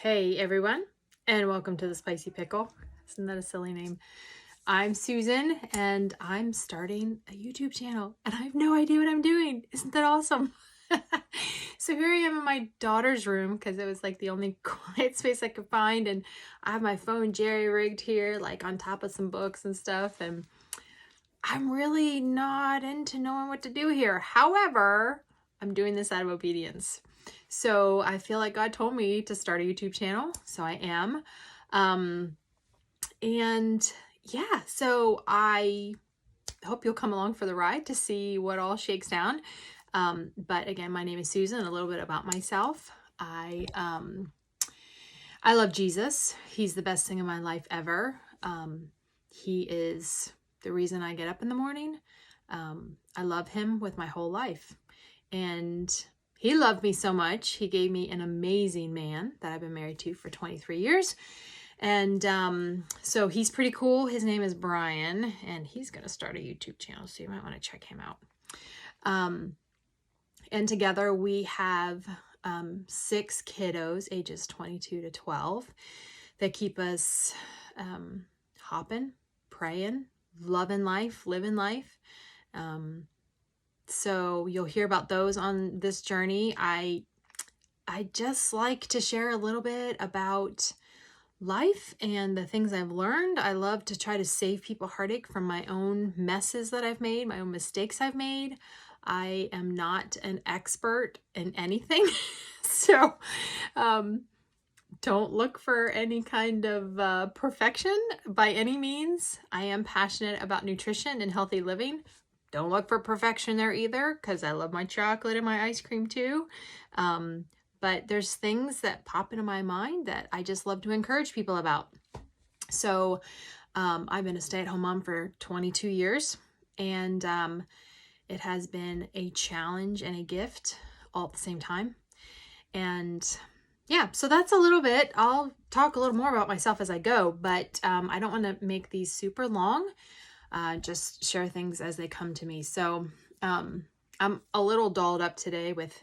Hey everyone, and welcome to the Spicy Pickle. Isn't that a silly name? I'm Susan, and I'm starting a YouTube channel, and I have no idea what I'm doing. Isn't that awesome? So here I am in my daughter's room because it was like the only quiet space I could find, and I have my phone jerry-rigged here, like on top of some books and stuff, and I'm really not into knowing what to do here. However, I'm doing this out of obedience. So I feel like God told me to start a YouTube channel, so I am. And yeah, so I hope you'll come along for the ride to see what all shakes down. But again, my name is Susan. A little bit about myself. I love Jesus. He's the best thing in my life ever. He is the reason I get up in the morning. I love him with my whole life. And he loved me so much. He gave me an amazing man that I've been married to for 23 years. And so he's pretty cool. His name is Brian, and he's going to start a YouTube channel, so you might want to check him out. And together we have 6 kiddos, ages 22 to 12, that keep us hopping, praying, loving life, living life. So you'll hear about those on this journey. I just like to share a little bit about life and the things I've learned. I love to try to save people heartache from my own messes that I've made, my own mistakes I've made. I am not an expert in anything. So don't look for any kind of perfection by any means. I am passionate about nutrition and healthy living. Don't look for perfection there either, because I love my chocolate and my ice cream too. But there's things that pop into my mind that I just love to encourage people about. So I've been a stay-at-home mom for 22 years, and it has been a challenge and a gift all at the same time. And yeah, so that's a little bit. I'll talk a little more about myself as I go, but I don't want to make these super long. Just share things as they come to me. So I'm a little dolled up today with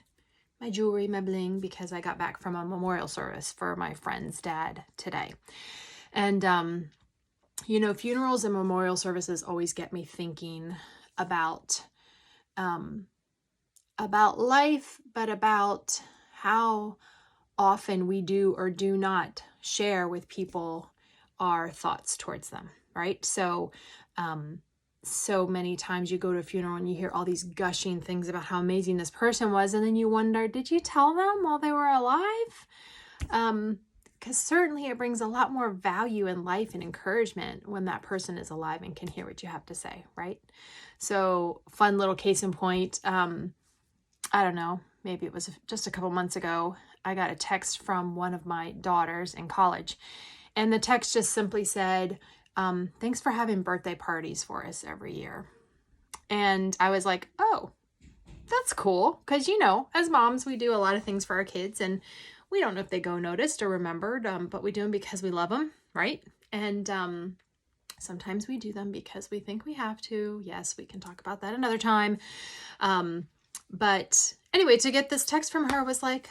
my jewelry, my bling, because I got back from a memorial service for my friend's dad today. And, funerals and memorial services always get me thinking about life, but about how often we do or do not share with people our thoughts towards them, right? So many times you go to a funeral and you hear all these gushing things about how amazing this person was, and then you wonder, did you tell them while they were alive? Because certainly it brings a lot more value in life and encouragement when that person is alive and can hear what you have to say, right? So fun little case in point, I don't know, maybe it was just a couple months ago, I got a text from one of my daughters in college, and the text just simply said, thanks for having birthday parties for us every year. And I was like, oh, that's cool. Because, as moms, we do a lot of things for our kids, and we don't know if they go noticed or remembered, but we do them because we love them, right? And sometimes we do them because we think we have to. Yes, we can talk about that another time. But anyway, to get this text from her was like,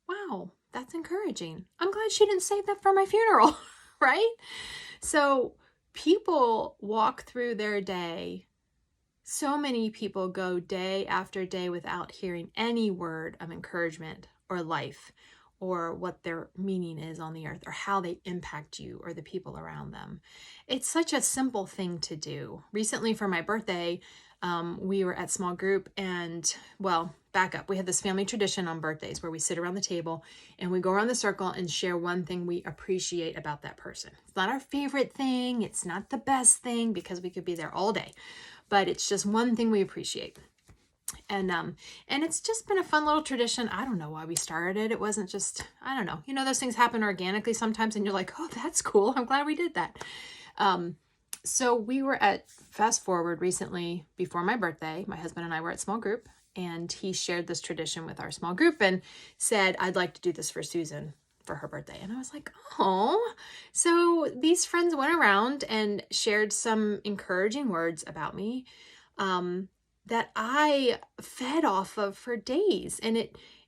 wow, that's encouraging. I'm glad she didn't save that for my funeral, right? So people walk through their day. So many people go day after day without hearing any word of encouragement or life or what their meaning is on the earth or how they impact you or the people around them. It's such a simple thing to do. Recently for my birthday, we were at small group, and back up. We had this family tradition on birthdays where we sit around the table and we go around the circle and share one thing we appreciate about that person. It's not our favorite thing. It's not the best thing, because we could be there all day, but it's just one thing we appreciate. And it's just been a fun little tradition. I don't know why we started it. It wasn't just, I don't know. Those things happen organically sometimes, and you're like, oh, that's cool. I'm glad we did that. So we were at Fast Forward recently before my birthday. My husband and I were at small group, and he shared this tradition with our small group and said, I'd like to do this for Susan for her birthday. And I was like, oh. So these friends went around and shared some encouraging words about me that I fed off of for days. And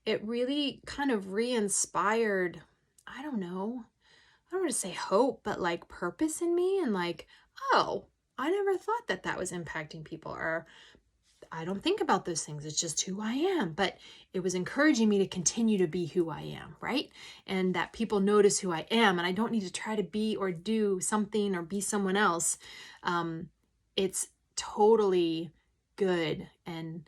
it really kind of re-inspired, I don't know, I don't want to say hope, but like purpose in me, and like, oh, I never thought that that was impacting people, or I don't think about those things. It's just who I am. But it was encouraging me to continue to be who I am, right? And that people notice who I am, and I don't need to try to be or do something or be someone else. It's totally good and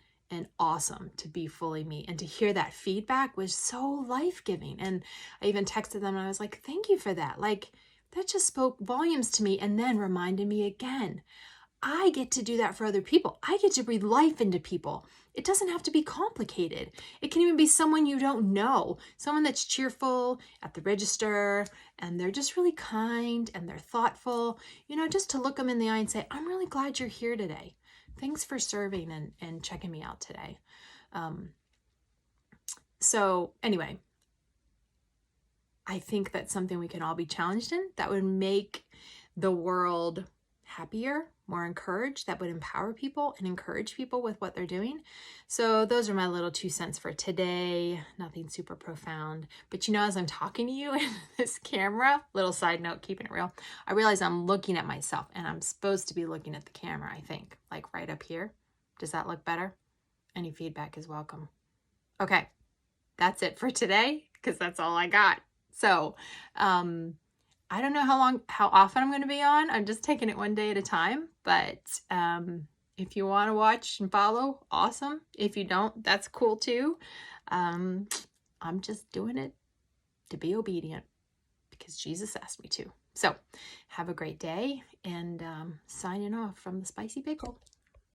awesome to be fully me. And to hear that feedback was so life-giving. And I even texted them and I was like, thank you for that. Like, that just spoke volumes to me, and then reminded me again, I get to do that for other people. I get to breathe life into people. It doesn't have to be complicated. It can even be someone you don't know, someone that's cheerful at the register, and they're just really kind and they're thoughtful, just to look them in the eye and say, I'm really glad you're here today. Thanks for serving and checking me out today. So anyway, I think that's something we can all be challenged in, that would make the world happier, more encouraged, that would empower people and encourage people with what they're doing. So those are my little 2 cents for today. Nothing super profound. But as I'm talking to you in this camera, little side note, keeping it real, I realize I'm looking at myself, and I'm supposed to be looking at the camera, I think, like right up here. Does that look better? Any feedback is welcome. Okay, that's it for today, because that's all I got. So, I don't know how often I'm going to be on. I'm just taking it one day at a time. But if you want to watch and follow, awesome. If you don't, that's cool too. I'm just doing it to be obedient because Jesus asked me to. So have a great day, and signing off from the Spicy Pickle.